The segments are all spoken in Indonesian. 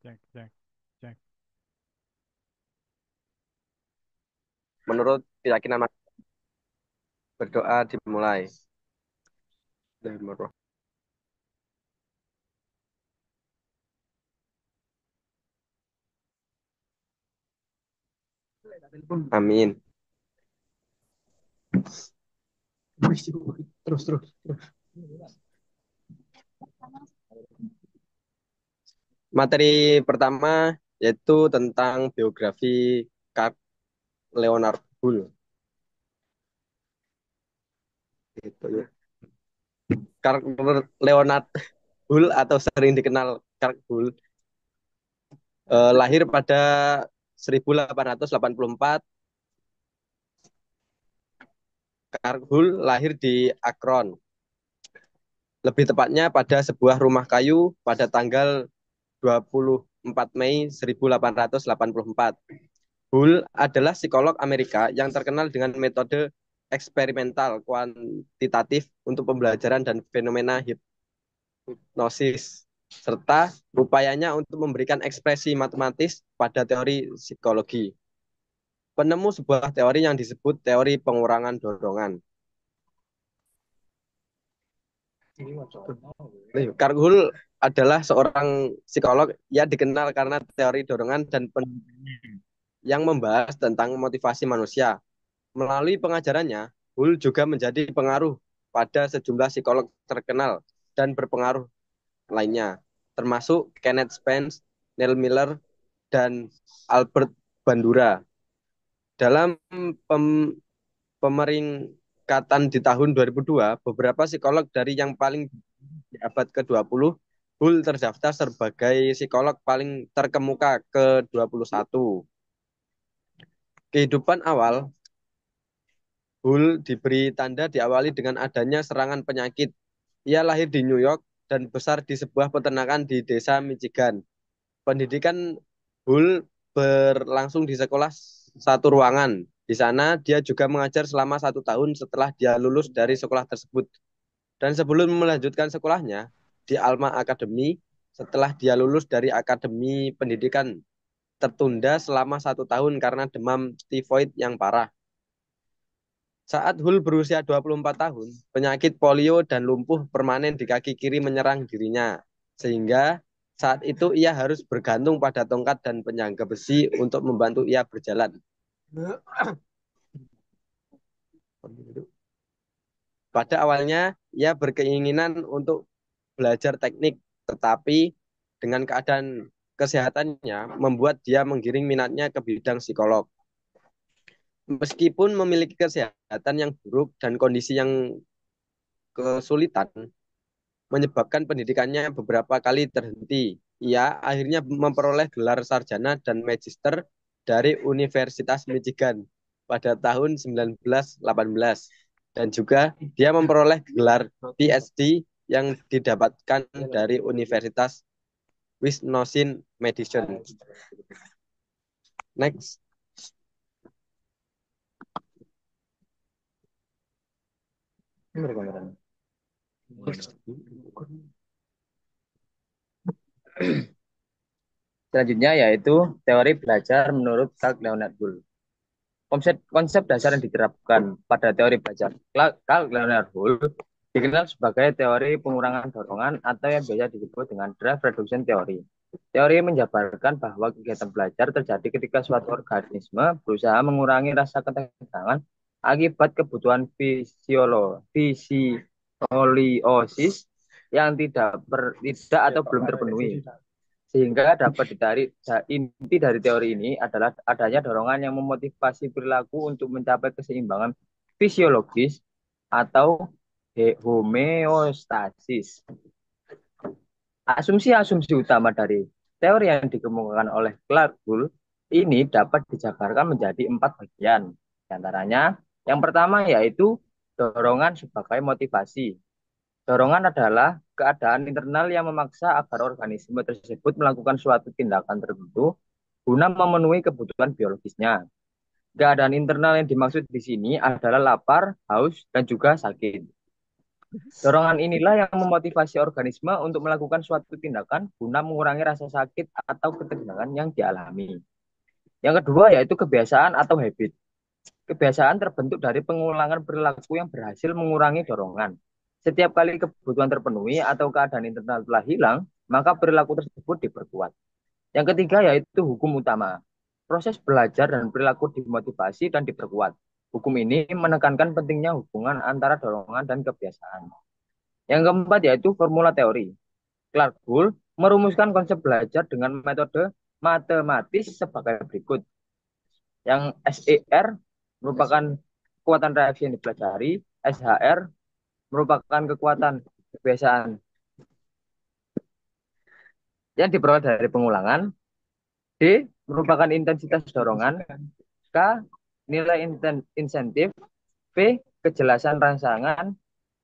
Cek, cek, cek. Menurut keyakinan berdoa dimulai. Amin. Terus, terus. Materi pertama yaitu tentang biografi Karl Leonard Bull. Gitu ya. Karl Leonard Bull atau sering dikenal Karl Bull lahir pada 1884. Karl Bull lahir di Akron. Lebih tepatnya pada sebuah rumah kayu pada tanggal 24 Mei 1884. Bull adalah psikolog Amerika yang terkenal dengan metode eksperimental kuantitatif untuk pembelajaran dan fenomena hipnosis, serta upayanya untuk memberikan ekspresi matematis pada teori psikologi. Penemu sebuah teori yang disebut teori pengurangan dorongan. Carl Hull adalah seorang psikolog yang dikenal karena teori dorongan dan yang membahas tentang motivasi manusia. Melalui pengajarannya, Hull juga menjadi pengaruh pada sejumlah psikolog terkenal dan berpengaruh lainnya, termasuk Kenneth Spence, Neil Miller, dan Albert Bandura. Dalam pem pemeringkatan di tahun 2002, beberapa psikolog dari yang paling di abad ke-20, Hull terdaftar sebagai psikolog paling terkemuka ke-21. Kehidupan awal Hull diberi tanda diawali dengan adanya serangan penyakit. Ia lahir di New York dan besar di sebuah peternakan di desa Michigan. Pendidikan Hull berlangsung di sekolah satu ruangan. Di sana dia juga mengajar selama 1 tahun setelah dia lulus dari sekolah tersebut. Dan sebelum melanjutkan sekolahnya di Alma Academy, setelah dia lulus dari Akademi Pendidikan tertunda selama 1 tahun karena demam tifoid yang parah. Saat Hull berusia 24 tahun, penyakit polio dan lumpuh permanen di kaki kiri menyerang dirinya. Sehingga saat itu ia harus bergantung pada tongkat dan penyangga besi untuk membantu ia berjalan. Pada awalnya, ia berkeinginan untuk belajar teknik, tetapi dengan keadaan kesehatannya membuat dia menggiring minatnya ke bidang psikolog. Meskipun memiliki kesehatan yang buruk dan kondisi yang kesulitan, menyebabkan pendidikannya beberapa kali terhenti. Ia akhirnya memperoleh gelar sarjana dan magister dari Universitas Michigan pada tahun 1918 dan juga dia memperoleh gelar PhD yang didapatkan dari Universitas Wisconsin Madison. Next. Selanjutnya yaitu teori belajar menurut Carl Leonard Bull. Konsep dasar yang diterapkan pada teori belajar Carl Leonard Bull dikenal sebagai teori pengurangan dorongan atau yang biasa disebut dengan drive reduction theory. Teori menjabarkan bahwa kegiatan belajar terjadi ketika suatu organisme berusaha mengurangi rasa ketegangan akibat kebutuhan fisioliosis yang tidak atau belum terpenuhi. Sehingga dapat ditarik inti dari teori ini adalah adanya dorongan yang memotivasi perilaku untuk mencapai keseimbangan fisiologis atau homeostasis. Asumsi-asumsi utama dari teori yang dikemukakan oleh Clark Bull ini dapat dijabarkan menjadi 4 bagian. Di antaranya, yang pertama yaitu dorongan sebagai motivasi. Dorongan adalah keadaan internal yang memaksa agar organisme tersebut melakukan suatu tindakan tertentu guna memenuhi kebutuhan biologisnya. Keadaan internal yang dimaksud di sini adalah lapar, haus, dan juga sakit. Dorongan inilah yang memotivasi organisme untuk melakukan suatu tindakan guna mengurangi rasa sakit atau ketegangan yang dialami. Yang kedua yaitu kebiasaan atau habit. Kebiasaan terbentuk dari pengulangan perilaku yang berhasil mengurangi dorongan. Setiap kali kebutuhan terpenuhi atau keadaan internal telah hilang, maka perilaku tersebut diperkuat. Yang ketiga yaitu hukum utama. Proses belajar dan perilaku dimotivasi dan diperkuat. Hukum ini menekankan pentingnya hubungan antara dorongan dan kebiasaan. Yang keempat yaitu formula teori. Clark Hull merumuskan konsep belajar dengan metode matematis sebagai berikut. Yang SER merupakan kekuatan reaksi yang dipelajari, SHR merupakan kekuatan kebiasaan yang diperoleh dari pengulangan, D merupakan intensitas dorongan, K nilai insentif, V kejelasan rangsangan,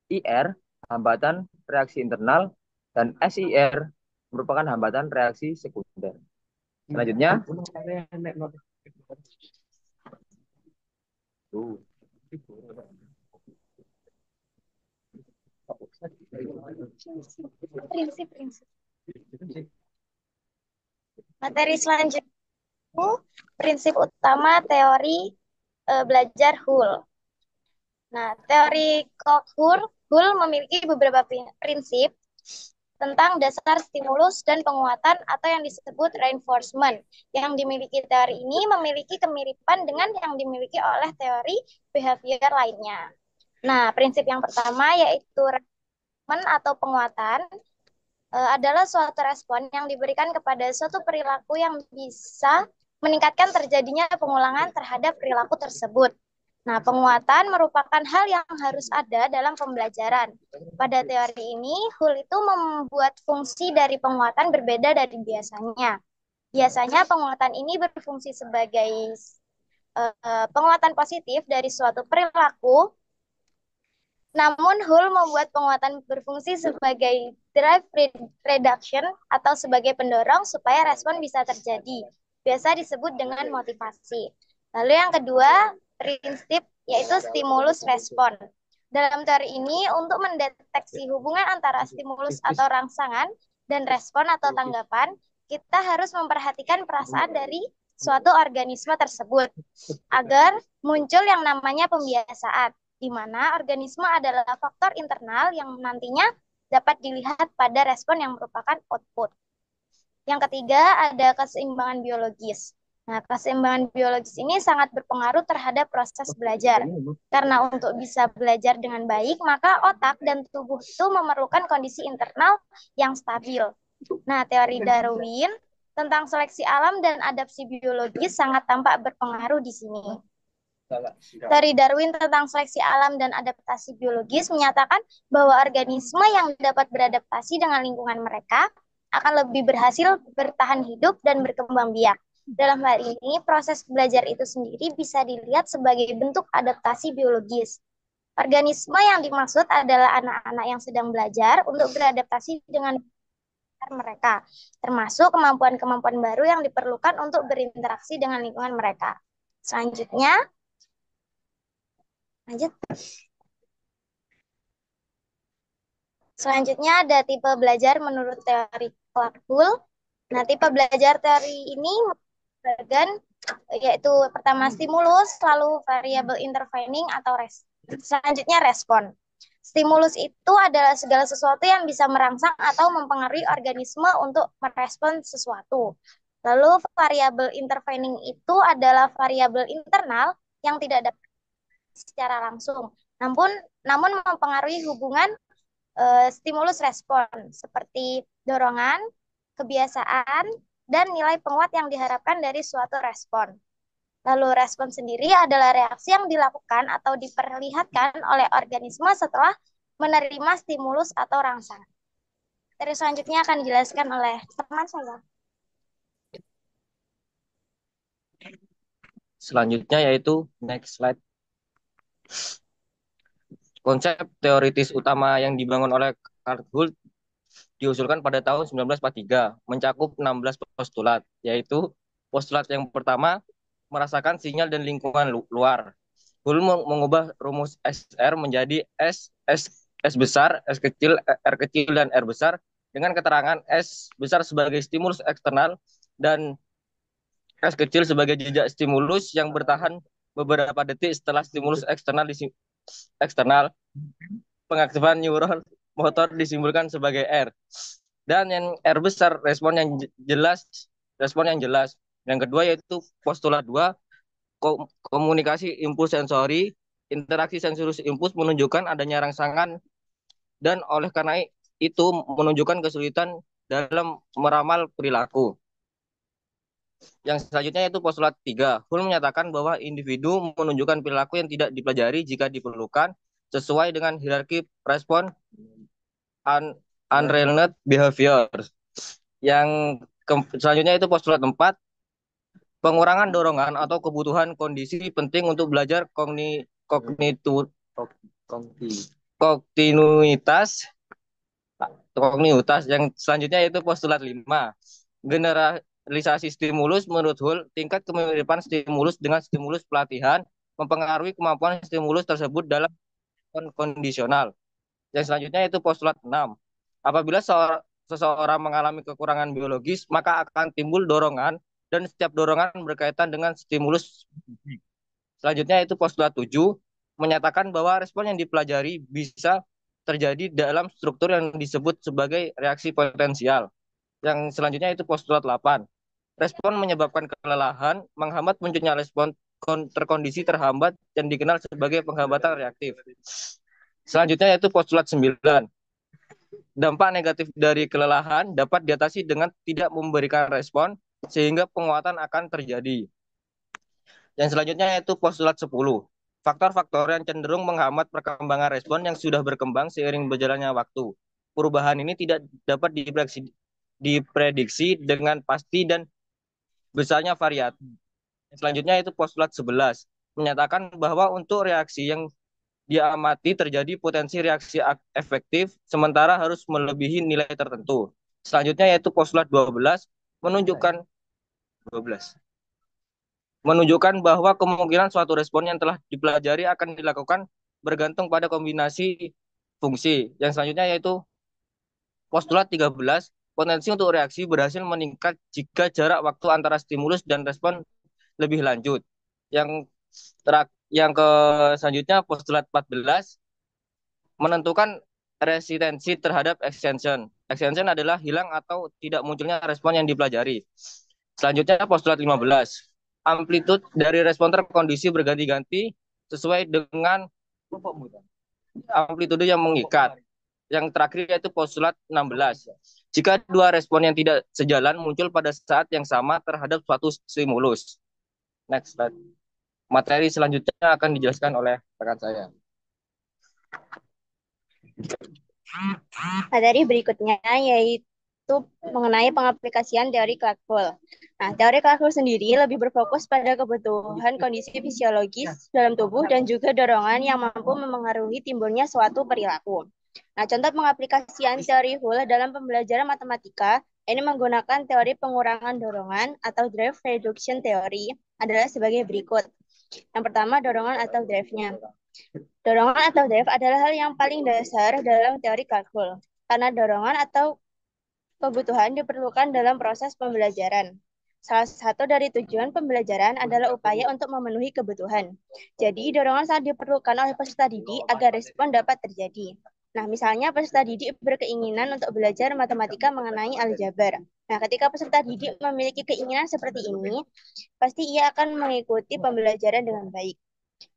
IR hambatan reaksi internal, dan SIR merupakan hambatan reaksi sekunder. Selanjutnya, Prinsip-prinsip. Materi selanjutnya prinsip utama teori belajar Hull. Nah, teori Hull memiliki beberapa prinsip tentang dasar stimulus dan penguatan atau yang disebut reinforcement. Yang dimiliki teori ini memiliki kemiripan dengan yang dimiliki oleh teori behavior lainnya. Nah, prinsip yang pertama yaitu reinforcement atau penguatan adalah suatu respon yang diberikan kepada suatu perilaku yang bisa meningkatkan terjadinya pengulangan terhadap perilaku tersebut. Nah, penguatan merupakan hal yang harus ada dalam pembelajaran. Pada teori ini, Hull itu membuat fungsi dari penguatan berbeda dari biasanya. Biasanya penguatan ini berfungsi sebagai penguatan positif dari suatu perilaku. Namun Hull membuat penguatan berfungsi sebagai drive reduction atau sebagai pendorong supaya respon bisa terjadi. Biasa disebut dengan motivasi. Lalu yang kedua, prinsip yaitu stimulus respon. Dalam teori ini, untuk mendeteksi hubungan antara stimulus atau rangsangan dan respon atau tanggapan, kita harus memperhatikan perasaan dari suatu organisme tersebut agar muncul yang namanya pembiasaan, di mana organisme adalah faktor internal yang nantinya dapat dilihat pada respon yang merupakan output. Yang ketiga, ada keseimbangan biologis. Nah, keseimbangan biologis ini sangat berpengaruh terhadap proses belajar. Karena untuk bisa belajar dengan baik, maka otak dan tubuh itu memerlukan kondisi internal yang stabil. Nah, teori Darwin tentang seleksi alam dan adaptasi biologis sangat tampak berpengaruh di sini. Teori Darwin tentang seleksi alam dan adaptasi biologis menyatakan bahwa organisme yang dapat beradaptasi dengan lingkungan mereka akan lebih berhasil bertahan hidup dan berkembang biak. Dalam hal ini, proses belajar itu sendiri bisa dilihat sebagai bentuk adaptasi biologis. Organisme yang dimaksud adalah anak-anak yang sedang belajar untuk beradaptasi dengan mereka, termasuk kemampuan-kemampuan baru yang diperlukan untuk berinteraksi dengan lingkungan mereka. Selanjutnya, lanjut. Selanjutnya ada tipe belajar menurut teori Clark Hull. Nah, tipe belajar teori ini bagian yaitu pertama stimulus, lalu variabel intervening atau selanjutnya respon. Stimulus itu adalah segala sesuatu yang bisa merangsang atau mempengaruhi organisme untuk merespon sesuatu. Lalu variabel intervening itu adalah variabel internal yang tidak dapat secara langsung, namun mempengaruhi hubungan stimulus respon seperti dorongan, kebiasaan, dan nilai penguat yang diharapkan dari suatu respon. Lalu respon sendiri adalah reaksi yang dilakukan atau diperlihatkan oleh organisme setelah menerima stimulus atau rangsangan. Dari selanjutnya akan dijelaskan oleh teman saya. selanjutnya yaitu next slide. Konsep teoritis utama yang dibangun oleh Carl Hull diusulkan pada tahun 1943, mencakup 16 postulat, yaitu postulat yang pertama, merasakan sinyal dan lingkungan luar. Hull mengubah rumus SR menjadi S S besar, S kecil, R kecil, dan R besar dengan keterangan S besar sebagai stimulus eksternal dan S kecil sebagai jejak stimulus yang bertahan beberapa detik setelah stimulus eksternal. Pengaktifan neuron motor disimpulkan sebagai R. Dan yang R besar respon yang jelas. Yang kedua yaitu postulat 2, komunikasi impuls sensori, interaksi sensorus impuls menunjukkan adanya rangsangan dan oleh karena itu menunjukkan kesulitan dalam meramal perilaku. Yang selanjutnya yaitu postulat 3. Hull menyatakan bahwa individu menunjukkan perilaku yang tidak dipelajari jika diperlukan sesuai dengan hierarki respon unlearned behavior. Yang selanjutnya itu postulat 4. Pengurangan dorongan atau kebutuhan kondisi penting untuk belajar kontinuitas yang selanjutnya yaitu postulat 5. Generalisasi stimulus menurut Hull, tingkat kemiripan stimulus dengan stimulus pelatihan mempengaruhi kemampuan stimulus tersebut dalam kondisional. Yang selanjutnya yaitu postulat 6. Apabila seseorang mengalami kekurangan biologis, maka akan timbul dorongan dan setiap dorongan berkaitan dengan stimulus. Selanjutnya yaitu postulat 7, menyatakan bahwa respon yang dipelajari bisa terjadi dalam struktur yang disebut sebagai reaksi potensial. Yang selanjutnya itu postulat 8. Respon menyebabkan kelelahan, menghambat munculnya respon terkondisi terhambat dan dikenal sebagai penghambatan reaktif. Selanjutnya yaitu postulat 9. Dampak negatif dari kelelahan dapat diatasi dengan tidak memberikan respon sehingga penguatan akan terjadi. Yang selanjutnya yaitu postulat 10. Faktor-faktor yang cenderung menghambat perkembangan respon yang sudah berkembang seiring berjalannya waktu. Perubahan ini tidak dapat diprediksi dengan pasti dan besarnya variatif. Selanjutnya itu postulat 11. Menyatakan bahwa untuk reaksi yang diamati terjadi potensi reaksi efektif sementara harus melebihi nilai tertentu. Selanjutnya yaitu postulat 12 menunjukkan 12 menunjukkan bahwa kemungkinan suatu respon yang telah dipelajari akan dilakukan bergantung pada kombinasi fungsi. Yang selanjutnya yaitu postulat 13, potensi untuk reaksi berhasil meningkat jika jarak waktu antara stimulus dan respon lebih lanjut. Yang selanjutnya postulat 14 menentukan resistensi terhadap extension. Extension adalah hilang atau tidak munculnya respon yang dipelajari. Selanjutnya postulat 15. Amplitude dari respon terkondisi berganti-ganti sesuai dengan amplitude yang mengikat. Yang terakhir yaitu postulat 16. Jika dua respon yang tidak sejalan muncul pada saat yang sama terhadap suatu stimulus. Next slide. Materi selanjutnya akan dijelaskan oleh rekan saya. Materi berikutnya yaitu mengenai pengaplikasian teori Clarke-Hull. Nah, teori Clarke-Hull sendiri lebih berfokus pada kebutuhan kondisi fisiologis dalam tubuh dan juga dorongan yang mampu memengaruhi timbulnya suatu perilaku. Nah, contoh pengaplikasian teori Hull dalam pembelajaran matematika ini menggunakan teori pengurangan dorongan atau drive reduction theory adalah sebagai berikut. Yang pertama, dorongan atau drive-nya. Dorongan atau drive adalah hal yang paling dasar dalam teori Clarke-Hull, karena dorongan atau kebutuhan diperlukan dalam proses pembelajaran. Salah satu dari tujuan pembelajaran adalah upaya untuk memenuhi kebutuhan. Jadi, dorongan sangat diperlukan oleh peserta didik agar respon dapat terjadi. Nah, misalnya peserta didik berkeinginan untuk belajar matematika mengenai aljabar. Nah, ketika peserta didik memiliki keinginan seperti ini, pasti ia akan mengikuti pembelajaran dengan baik.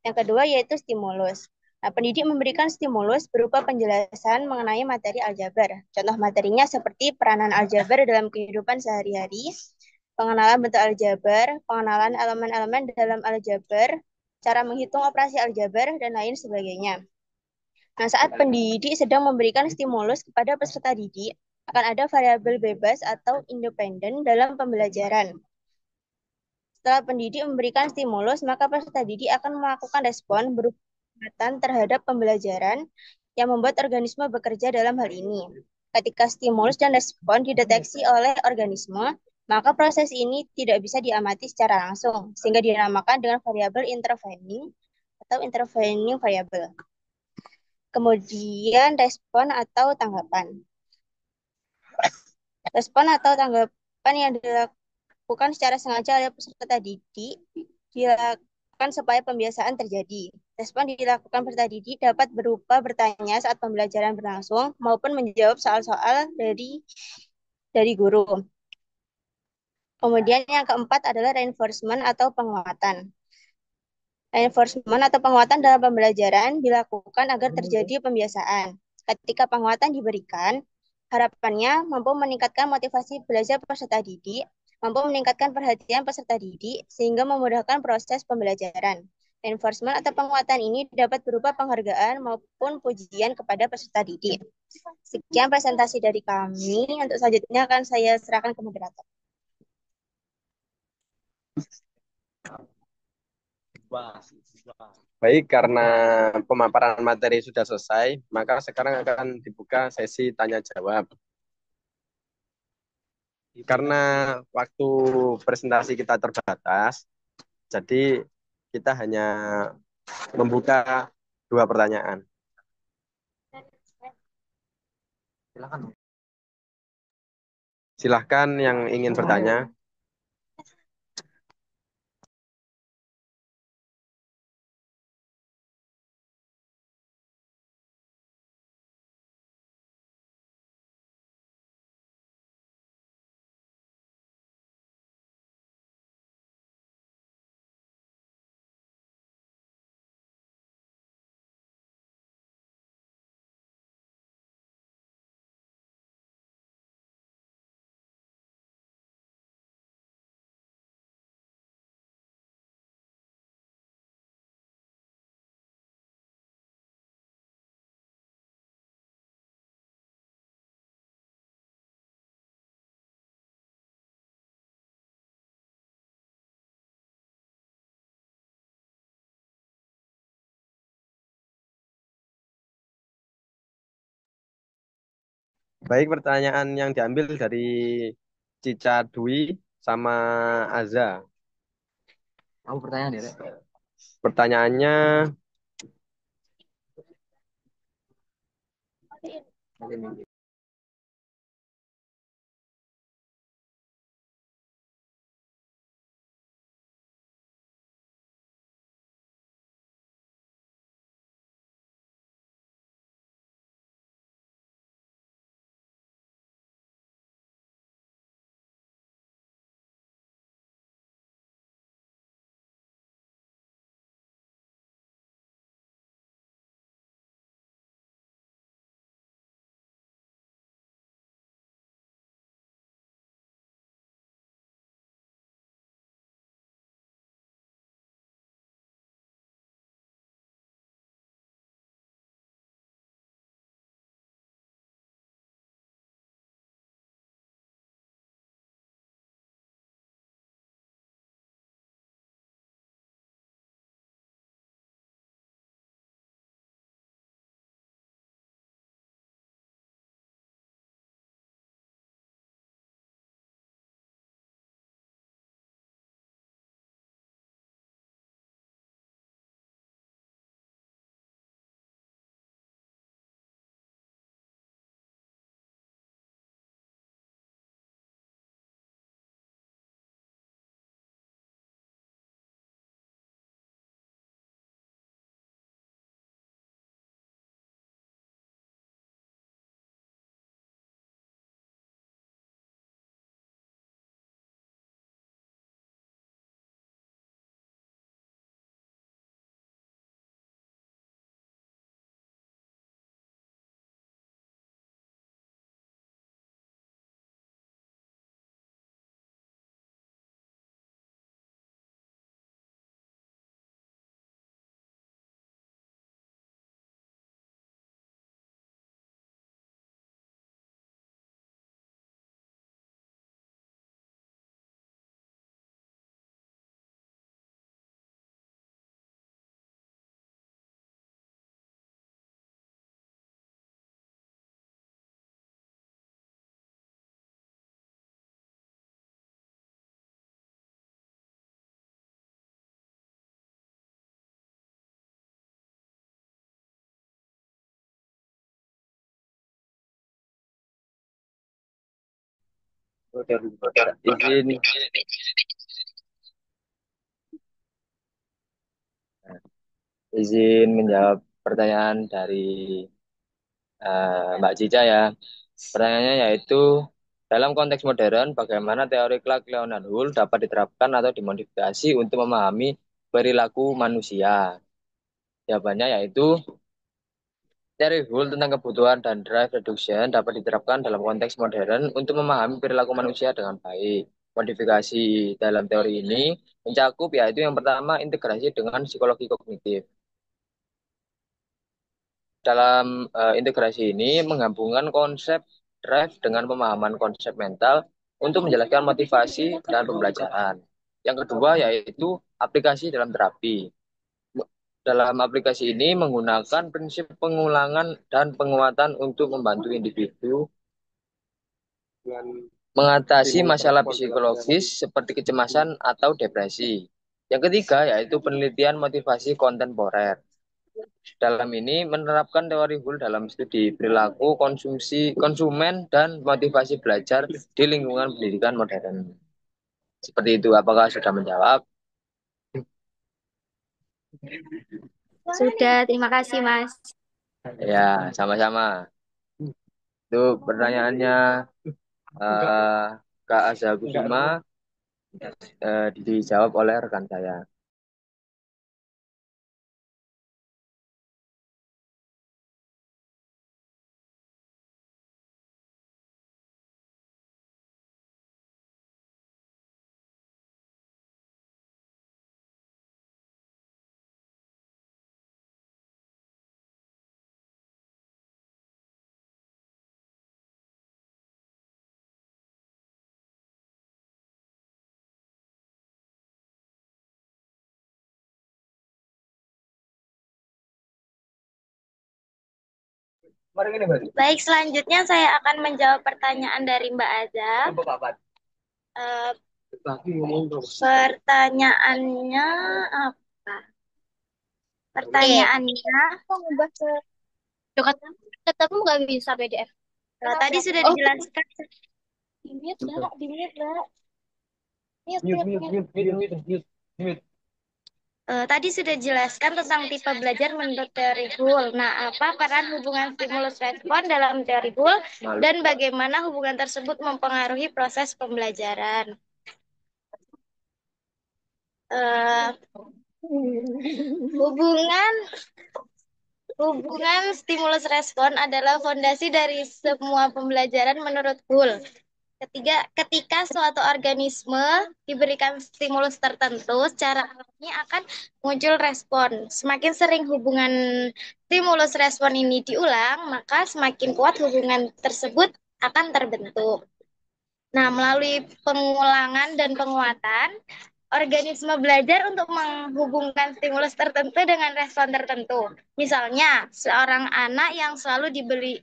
Yang kedua yaitu stimulus. Nah, pendidik memberikan stimulus berupa penjelasan mengenai materi aljabar. Contoh materinya seperti peranan aljabar dalam kehidupan sehari-hari, pengenalan bentuk aljabar, pengenalan elemen-elemen dalam aljabar, cara menghitung operasi aljabar, dan lain sebagainya. Nah, saat pendidik sedang memberikan stimulus kepada peserta didik, akan ada variabel bebas atau independen dalam pembelajaran. Setelah pendidik memberikan stimulus, maka peserta didik akan melakukan respon berupa terhadap pembelajaran yang membuat organisme bekerja dalam hal ini. Ketika stimulus dan respon dideteksi oleh organisme, maka proses ini tidak bisa diamati secara langsung, sehingga dinamakan dengan variabel intervening atau intervening variable. Kemudian respon atau tanggapan. Respon atau tanggapan yang dilakukan secara sengaja oleh peserta didik dilakukan supaya pembiasaan terjadi. Respon dilakukan peserta didik dapat berupa bertanya saat pembelajaran berlangsung maupun menjawab soal-soal dari guru. Kemudian yang keempat adalah reinforcement atau penguatan. Reinforcement atau penguatan dalam pembelajaran dilakukan agar terjadi pembiasaan. Ketika penguatan diberikan, harapannya mampu meningkatkan motivasi belajar peserta didik, mampu meningkatkan perhatian peserta didik, sehingga memudahkan proses pembelajaran. Reinforcement atau penguatan ini dapat berupa penghargaan maupun pujian kepada peserta didik. Sekian presentasi dari kami. Untuk selanjutnya akan saya serahkan ke moderator. Baik, karena pemaparan materi sudah selesai, maka sekarang akan dibuka sesi tanya jawab. Karena waktu presentasi kita terbatas, jadi kita hanya membuka 2 pertanyaan. Silahkan yang ingin bertanya. Baik, pertanyaan yang diambil dari Cica Dwi sama Aza. Kamu pertanyaan ya? Pertanyaannya, Oke, izin izin menjawab pertanyaan dari Mbak Cica ya. Pertanyaannya yaitu dalam konteks modern, bagaimana teori Clark Leonard Hull dapat diterapkan atau dimodifikasi untuk memahami perilaku manusia? Jawabannya yaitu teori Hull tentang kebutuhan dan drive reduction dapat diterapkan dalam konteks modern untuk memahami perilaku manusia dengan baik. Modifikasi dalam teori ini mencakup yaitu yang pertama integrasi dengan psikologi kognitif. Dalam integrasi ini menggabungkan konsep drive dengan pemahaman konsep mental untuk menjelaskan motivasi dan pembelajaran. Yang kedua yaitu aplikasi dalam terapi. Dalam aplikasi ini menggunakan prinsip pengulangan dan penguatan untuk membantu individu mengatasi masalah psikologis seperti kecemasan atau depresi. Yang ketiga yaitu penelitian motivasi kontemporer. Dalam ini menerapkan teori Hull dalam studi perilaku konsumsi konsumen dan motivasi belajar di lingkungan pendidikan modern. Seperti itu, apakah sudah menjawab? Sudah, terima kasih, Mas. Ya, sama-sama. Itu pertanyaannya eh, Kak Azza Kusuma dijawab oleh rekan saya. Baik, selanjutnya saya akan menjawab pertanyaan dari Mbak Aza. Eh, Pertanyaannya apa? Pertanyaannya, Kok ngubah ke dekat tetapmu nggak bisa PDF. tadi sudah Oh, dijelaskan. di mute dah, di mute dah. Mute, Mute, mute, mute, mute. mute, mute, mute, mute, mute. Tadi sudah dijelaskan tentang tipe belajar menurut teori Hull. Nah, apa peran hubungan stimulus respon dalam teori Hull dan bagaimana hubungan tersebut mempengaruhi proses pembelajaran? Eh, hubungan Hubungan stimulus respon adalah fondasi dari semua pembelajaran menurut Hull. Ketika suatu organisme diberikan stimulus tertentu, secara alami akan muncul respon. Semakin sering hubungan stimulus respon ini diulang, maka semakin kuat hubungan tersebut akan terbentuk. Nah, melalui pengulangan dan penguatan, organisme belajar untuk menghubungkan stimulus tertentu dengan respon tertentu. Misalnya, seorang anak yang selalu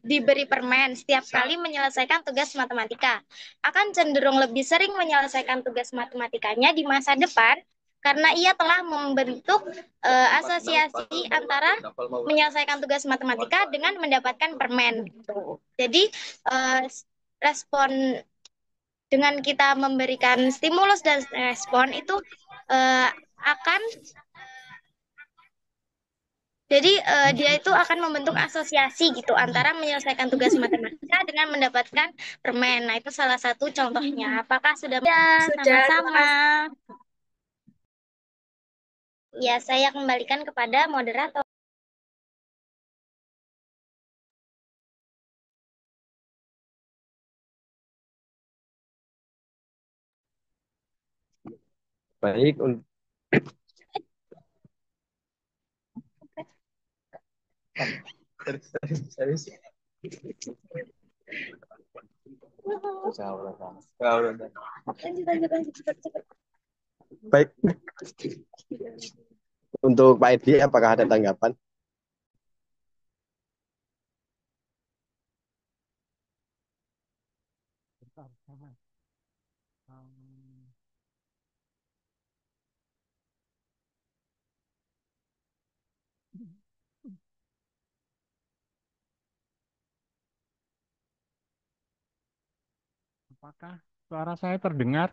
diberi permen setiap kali menyelesaikan tugas matematika akan cenderung lebih sering menyelesaikan tugas matematikanya di masa depan karena ia telah membentuk asosiasi antara menyelesaikan tugas matematika dengan mendapatkan permen. Jadi, respon dengan kita memberikan stimulus dan respon itu akan dia itu akan membentuk asosiasi gitu antara menyelesaikan tugas matematika dengan mendapatkan permen. Nah, itu salah satu contohnya. Apakah sudah? Ya, Sudah, terima sama-sama. kasih. Ya, saya kembalikan kepada moderator. Baik, Lanjut, lanjut, lanjut. Cepat, cepat. baik. Untuk Pak Edi, apakah ada tanggapan? Apakah Suara saya terdengar?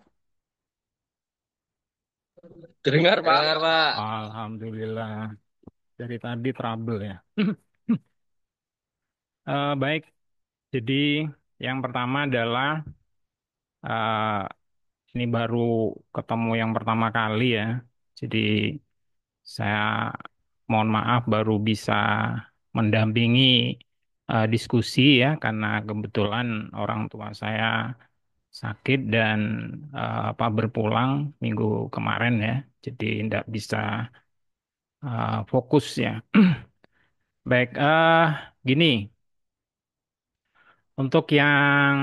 Dengar, Pak. Dengar, Pak. Alhamdulillah. Dari tadi trouble ya. Baik, jadi yang pertama adalah eh, ini baru ketemu yang pertama kali ya. Jadi saya mohon maaf baru bisa mendampingi diskusi ya karena kebetulan orang tua saya sakit dan apa berpulang minggu kemarin ya. Jadi tidak bisa fokus ya. Baik, gini, untuk yang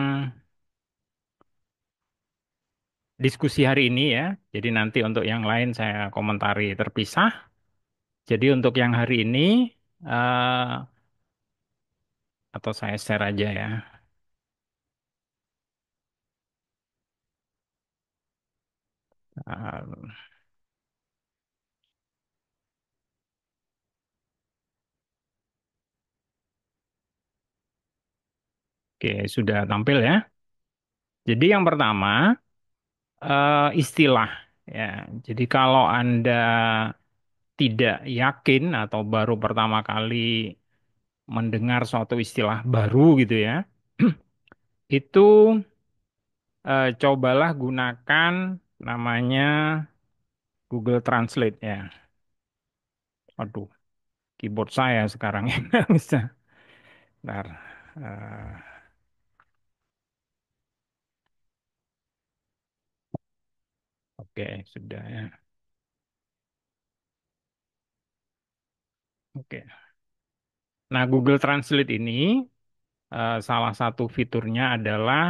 diskusi hari ini ya, jadi nanti untuk yang lain saya komentari terpisah. Jadi untuk yang hari ini, eh, atau saya share aja ya. Eh, Oke, sudah tampil ya. Jadi yang pertama, istilah ya. Jadi kalau Anda tidak yakin atau baru pertama kali mendengar suatu istilah baru gitu ya, itu cobalah gunakan namanya Google Translate ya. Aduh, keyboard saya sekarang yang nggak bisa. Bentar. Eh, oke, sudah ya. Oke. Nah, Google Translate ini salah satu fiturnya adalah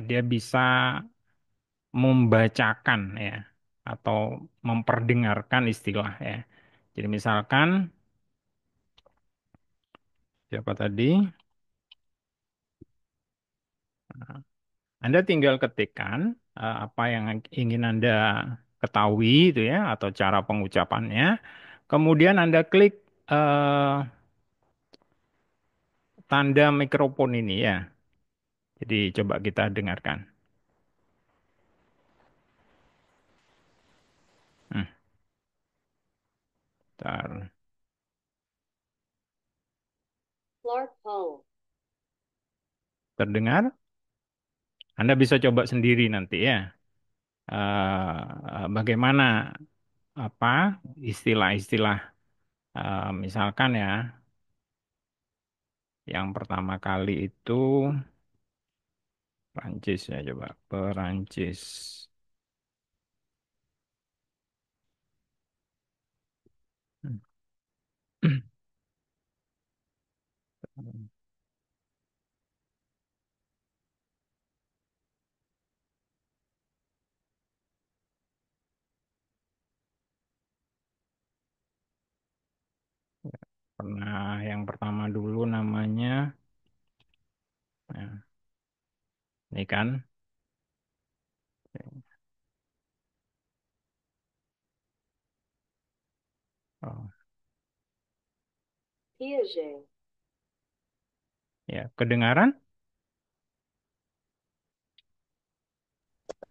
dia bisa membacakan ya atau memperdengarkan istilah ya. Jadi misalkan siapa tadi? Anda tinggal ketikkan apa yang ingin Anda ketahui itu ya atau cara pengucapannya. Kemudian Anda klik eh, tanda mikrofon ini ya. Jadi coba kita dengarkan. Hmm, bentar. Terdengar? Anda bisa coba sendiri nanti ya. Bagaimana apa istilah-istilah misalkan ya yang pertama kali itu Perancis ya coba Perancis. Hmm. Pernah yang pertama dulu namanya ya, ini kan oh, ya kedengaran.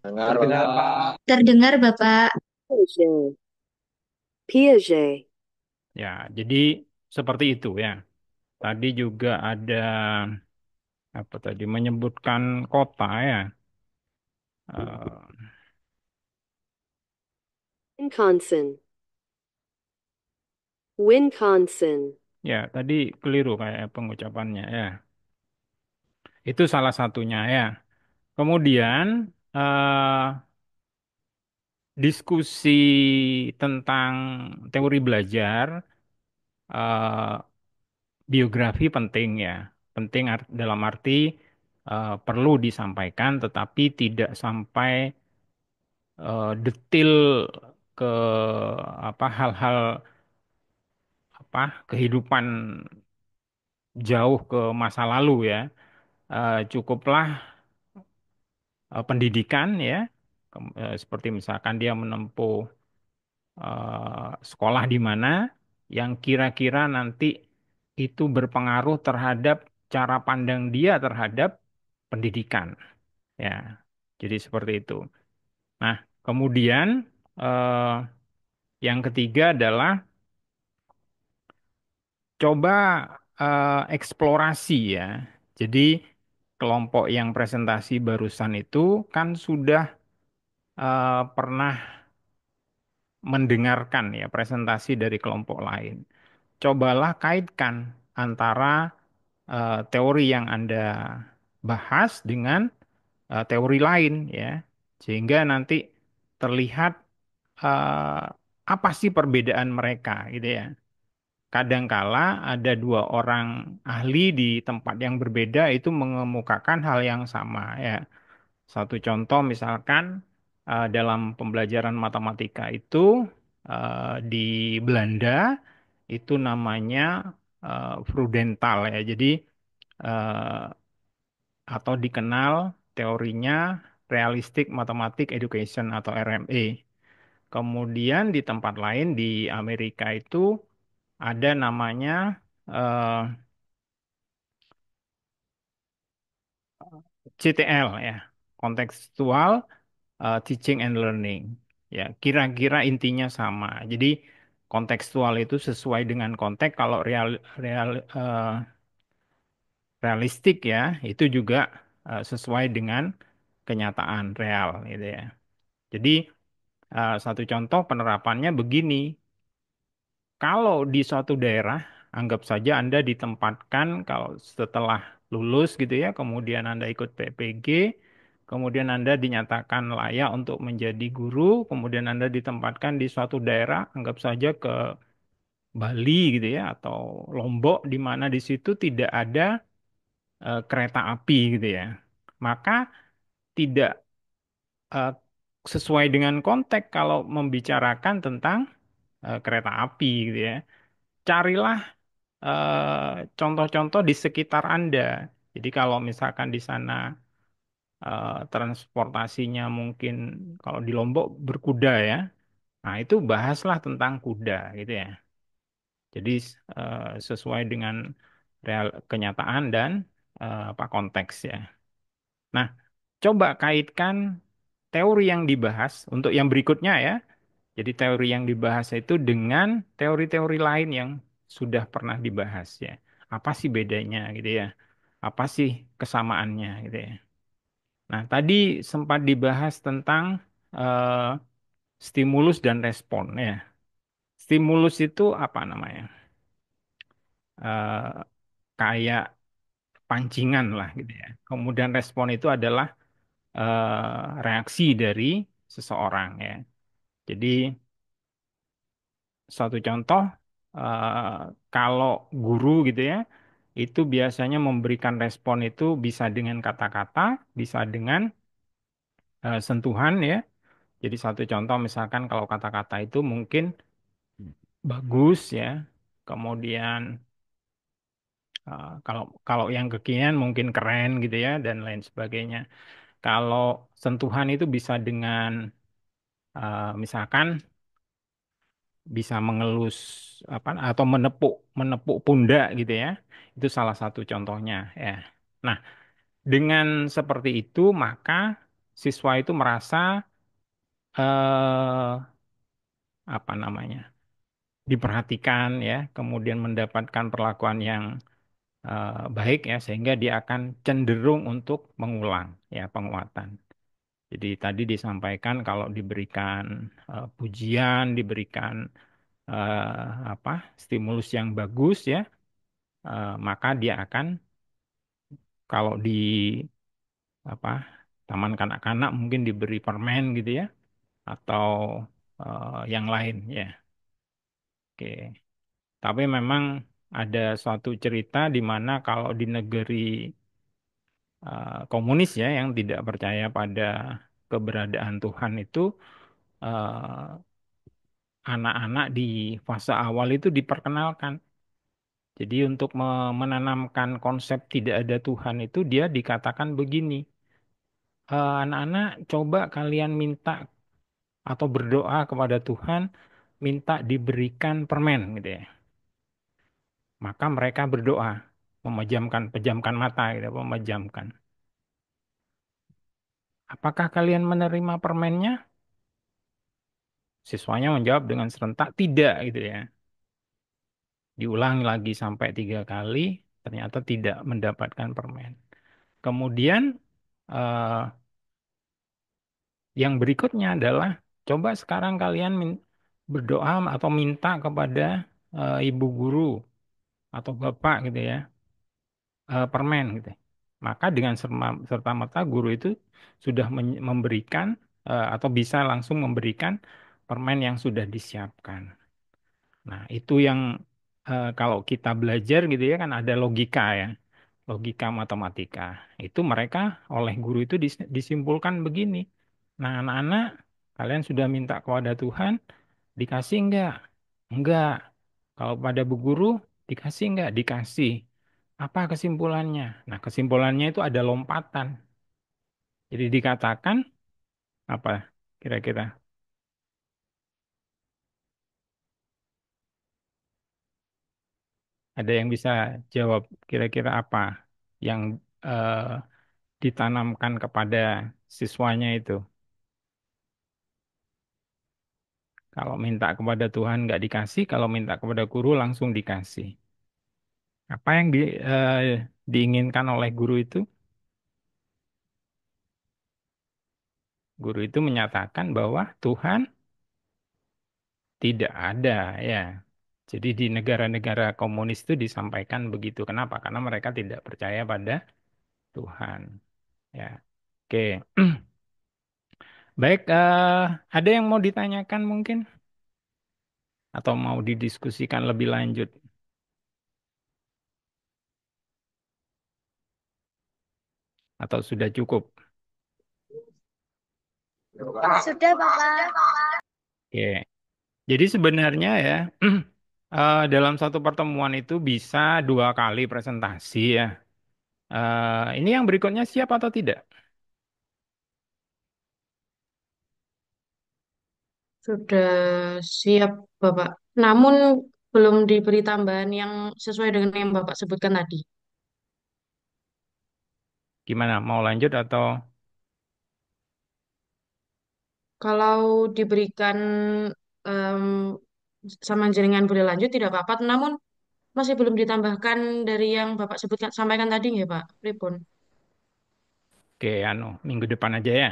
Dengar, Terdengar, Bapak. Pak. Terdengar, Bapak. Piaget. Piaget. Ya, jadi seperti itu ya. Tadi juga ada apa tadi menyebutkan kota ya. Eh, Wisconsin. Wisconsin. ya, tadi keliru kayak pengucapannya ya. Itu salah satunya ya. Kemudian diskusi tentang teori belajar, eh, biografi penting ya. Penting dalam arti perlu disampaikan, tetapi tidak sampai detil ke apa hal-hal apa kehidupan jauh ke masa lalu ya. Cukuplah pendidikan ya, seperti misalkan dia menempuh sekolah di mana yang kira-kira nanti itu berpengaruh terhadap cara pandang dia terhadap pendidikan. Ya, Jadi seperti itu. Nah, kemudian eh, yang ketiga adalah coba eksplorasi ya. Jadi kelompok yang presentasi barusan itu kan sudah pernah mendengarkan ya presentasi dari kelompok lain. Cobalah kaitkan antara teori yang Anda bahas dengan teori lain ya. Sehingga nanti terlihat eh, apa sih perbedaan mereka gitu ya. Kadangkala ada dua orang ahli di tempat yang berbeda itu mengemukakan hal yang sama ya. Satu contoh misalkan dalam pembelajaran matematika itu di Belanda itu namanya Frudental ya. Jadi eh, atau dikenal teorinya Realistic Mathematics Education atau RME. Kemudian di tempat lain di Amerika itu ada namanya eh, CTL ya, Contextual Teaching and Learning. Ya, kira-kira intinya sama. Jadi kontekstual itu sesuai dengan konteks. Kalau real eh, realistik ya, itu juga sesuai dengan kenyataan real gitu ya. Jadi satu contoh penerapannya begini. Kalau di suatu daerah, anggap saja Anda ditempatkan kalau setelah lulus gitu ya, kemudian Anda ikut PPG, kemudian Anda dinyatakan layak untuk menjadi guru, kemudian Anda ditempatkan di suatu daerah, anggap saja ke Bali gitu ya, atau Lombok, di mana di situ tidak ada kereta api gitu ya. Maka tidak eh, sesuai dengan konteks kalau membicarakan tentang kereta api gitu ya. Carilah contoh-contoh di sekitar Anda. Jadi kalau misalkan di sana transportasinya mungkin kalau di Lombok berkuda ya, nah itu bahaslah tentang kuda gitu ya. Jadi sesuai dengan real kenyataan dan apa konteks ya. Nah, coba kaitkan teori yang dibahas untuk yang berikutnya ya. Jadi teori yang dibahas itu dengan teori-teori lain yang sudah pernah dibahas ya. Apa sih bedanya gitu ya? Apa sih kesamaannya gitu ya? Nah, tadi sempat dibahas tentang eh, stimulus dan respon ya. Stimulus itu apa namanya? Eh, kayak pancingan lah gitu ya. Kemudian respon itu adalah reaksi dari seseorang ya. Jadi suatu contoh, eh, kalau guru gitu ya, itu biasanya memberikan respon itu bisa dengan kata-kata, bisa dengan sentuhan ya. Jadi satu contoh misalkan kalau kata-kata itu mungkin bagus ya, kemudian kalau kalau yang kekinian mungkin keren gitu ya dan lain sebagainya. Kalau sentuhan itu bisa dengan misalkan bisa mengelus apa atau menepuk menepuk pundak gitu ya. Itu salah satu contohnya ya. Nah, dengan seperti itu maka siswa itu merasa eh apa namanya? Diperhatikan ya, kemudian mendapatkan perlakuan yang baik ya sehingga dia akan cenderung untuk mengulang ya penguatan. Jadi tadi disampaikan kalau diberikan pujian, diberikan apa stimulus yang bagus ya, maka dia akan kalau di apa taman kanak-kanak mungkin diberi permen gitu ya atau yang lain ya. Oke. Tapi memang ada suatu cerita di mana kalau di negeri komunis ya yang tidak percaya pada keberadaan Tuhan itu eh, anak-anak di fase awal itu diperkenalkan. Jadi untuk menanamkan konsep tidak ada Tuhan itu dia dikatakan begini, anak-anak coba kalian minta atau berdoa kepada Tuhan, minta diberikan permen gitu ya. Maka mereka berdoa, pejamkan mata gitu, memejamkan. Apakah kalian menerima permennya? Siswanya menjawab dengan serentak, tidak gitu ya. Diulangi lagi sampai 3 kali, ternyata tidak mendapatkan permen. Kemudian eh, yang berikutnya adalah, coba sekarang kalian berdoa atau minta kepada ibu guru atau bapak gitu ya, permen gitu. Maka dengan serta-merta guru itu sudah memberikan atau bisa langsung memberikan permen yang sudah disiapkan. Nah, itu yang kalau kita belajar gitu ya kan ada logika ya, logika matematika. Itu mereka oleh guru itu disimpulkan begini. Nah, anak-anak, kalian sudah minta kepada Tuhan, dikasih enggak? Enggak. Kalau pada bu guru, dikasih enggak? Dikasih. Apa kesimpulannya? Nah, kesimpulannya itu ada lompatan. Jadi dikatakan apa kira-kira? Ada yang bisa jawab kira-kira apa yang eh, ditanamkan kepada siswanya itu? Kalau minta kepada Tuhan nggak dikasih, kalau minta kepada guru langsung dikasih. Apa yang diinginkan oleh guru itu? Guru itu menyatakan bahwa Tuhan tidak ada ya. Jadi di negara-negara komunis itu disampaikan begitu. Kenapa? Karena mereka tidak percaya pada Tuhan. Ya, oke. Baik, ada yang mau ditanyakan mungkin atau mau didiskusikan lebih lanjut atau sudah cukup? Sudah, Bapak. Oke. Jadi sebenarnya ya dalam satu pertemuan itu bisa 2 kali presentasi ya. Ini yang berikutnya siap atau tidak? Sudah siap, Bapak. Namun belum diberi tambahan yang sesuai dengan yang Bapak sebutkan tadi. Gimana? Mau lanjut atau Kalau diberikan em, sama jaringan boleh lanjut, tidak apa-apa. Namun masih belum ditambahkan dari yang Bapak sebutkan sampaikan tadi ya, Pak. Pripun? oke, minggu depan aja ya?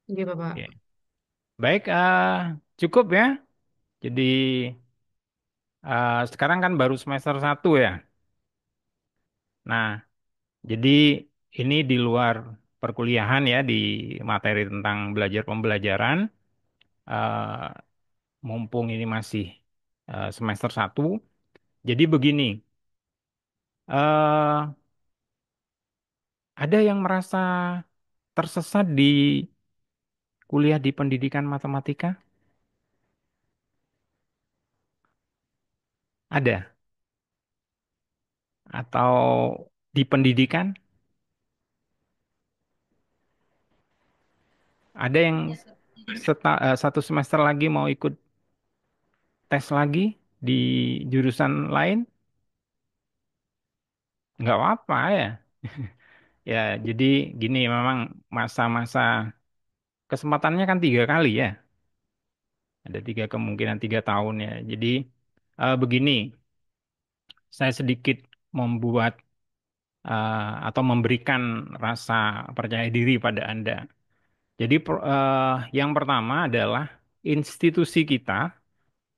Oke, Bapak. Oke. Baik, cukup ya. Jadi sekarang kan baru semester 1 ya. Nah, jadi ini di luar perkuliahan ya, di materi tentang belajar pembelajaran. eh, Mumpung ini masih semester 1. Jadi begini, eh, ada yang merasa tersesat di kuliah di pendidikan matematika? Ada? Atau di pendidikan? Ada yang 1 semester lagi mau ikut tes lagi di jurusan lain? Nggak apa-apa ya. Ya, jadi gini memang masa-masa kesempatannya kan 3 kali ya. Ada 3 kemungkinan 3 tahun ya. Jadi begini, saya sedikit membuat atau memberikan rasa percaya diri pada Anda. Jadi yang pertama adalah institusi kita,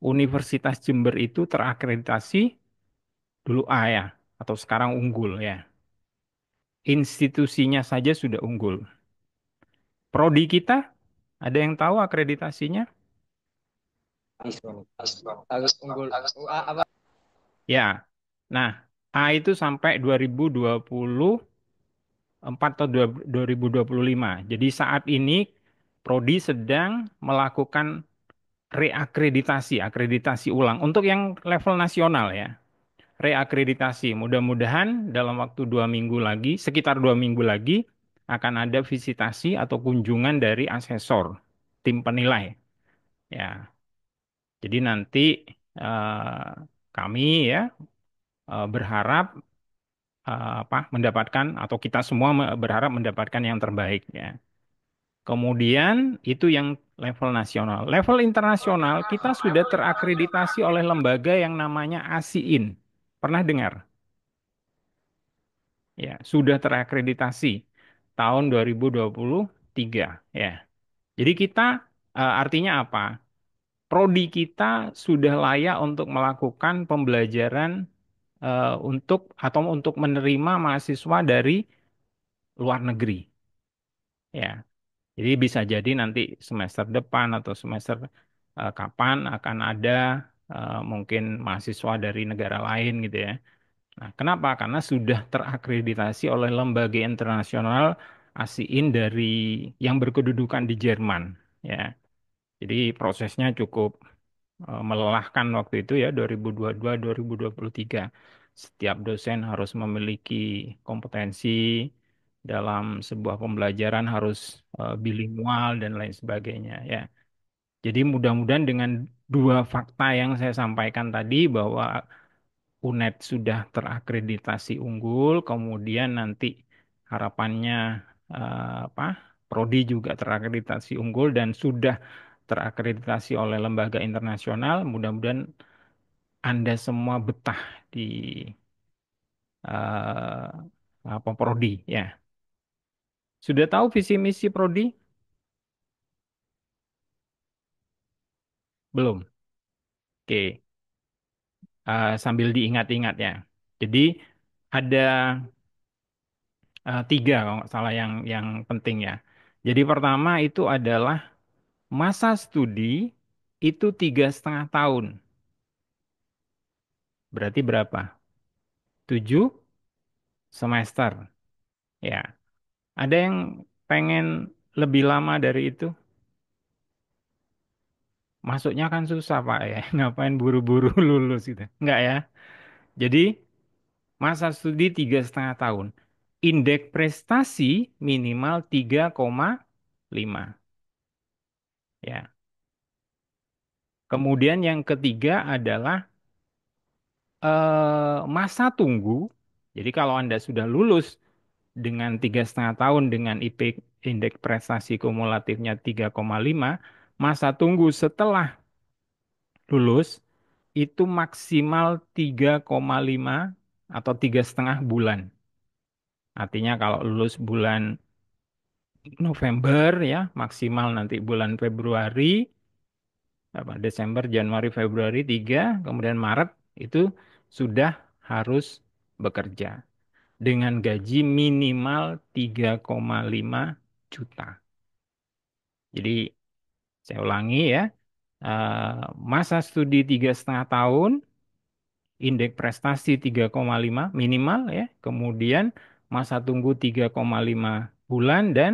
Universitas Jember itu terakreditasi dulu A ya, atau sekarang unggul ya. Institusinya saja sudah unggul. Prodi kita, ada yang tahu akreditasinya? Harus unggul. Apa? Ya, nah A itu sampai 2024 atau 2025. Jadi saat ini Prodi sedang melakukan reakreditasi, akreditasi ulang untuk yang level nasional ya. Reakreditasi. Mudah-mudahan dalam waktu 2 minggu lagi, sekitar 2 minggu lagi, akan ada visitasi atau kunjungan dari asesor, tim penilai. Ya, jadi nanti eh, kami ya berharap mendapatkan atau kita semua berharap mendapatkan yang terbaik ya. Kemudian itu yang level nasional. Level internasional kita sudah terakreditasi oleh lembaga yang namanya ASIIN. Pernah dengar? Ya, sudah terakreditasi tahun 2023 ya. Jadi kita artinya apa? Prodi kita sudah layak untuk melakukan pembelajaran untuk menerima mahasiswa dari luar negeri. Ya, jadi bisa jadi nanti semester depan atau semester kapan akan ada mungkin mahasiswa dari negara lain gitu ya. Nah, kenapa? Karena sudah terakreditasi oleh lembaga internasional ASIIN dari yang berkedudukan di Jerman. Ya, jadi prosesnya cukup melelahkan waktu itu ya 2022-2023. Setiap dosen harus memiliki kompetensi dalam sebuah pembelajaran harus bilingual dan lain sebagainya ya. Jadi mudah-mudahan dengan dua fakta yang saya sampaikan tadi bahwa UNED sudah terakreditasi unggul, kemudian nanti harapannya apa? Prodi juga terakreditasi unggul dan sudah terakreditasi oleh lembaga internasional. Mudah-mudahan Anda semua betah di eh, apa Prodi ya. Sudah tahu visi misi Prodi? Belum. Oke. Sambil diingat-ingat ya. Jadi ada tiga kalau nggak salah yang penting ya. Jadi pertama itu adalah masa studi itu 3,5 tahun. Berarti berapa? 7 semester. Ya. Ada yang pengen lebih lama dari itu? Masuknya kan susah Pak ya. Ngapain buru-buru lulus gitu. Enggak ya. Jadi masa studi 3,5 tahun. Indeks prestasi minimal 3,5. Ya. Kemudian yang ketiga adalah masa tunggu. Jadi kalau Anda sudah lulus dengan 3,5 tahun dengan IP indeks prestasi kumulatifnya 3,5, masa tunggu setelah lulus itu maksimal 3,5 atau 3,5 bulan. Artinya kalau lulus bulan November ya, maksimal nanti bulan Februari, Desember, Januari, Februari 3, kemudian Maret itu sudah harus bekerja dengan gaji minimal 3,5 juta. Jadi saya ulangi ya, masa studi 3,5 tahun, indeks prestasi 3,5 minimal ya, kemudian masa tunggu 3,5 bulan dan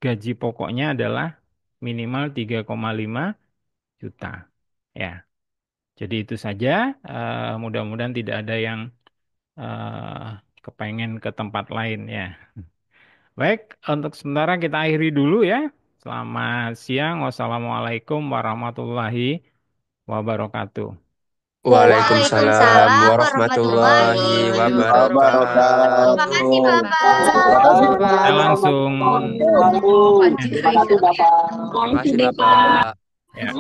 gaji pokoknya adalah minimal 3,5 juta. Ya, jadi itu saja. Mudah-mudahan tidak ada yang kepengen ke tempat lain ya. Baik, untuk sementara kita akhiri dulu ya. Selamat siang. Wassalamualaikum warahmatullahi wabarakatuh. Waalaikumsalam Waalaikumsalam warahmatullahi warahmatullahi wabarakatuh. Terima wabarakatuh. kasih Bapak. Terima kasih, Saya Pak. langsung Terima kasih, Bapak. ya.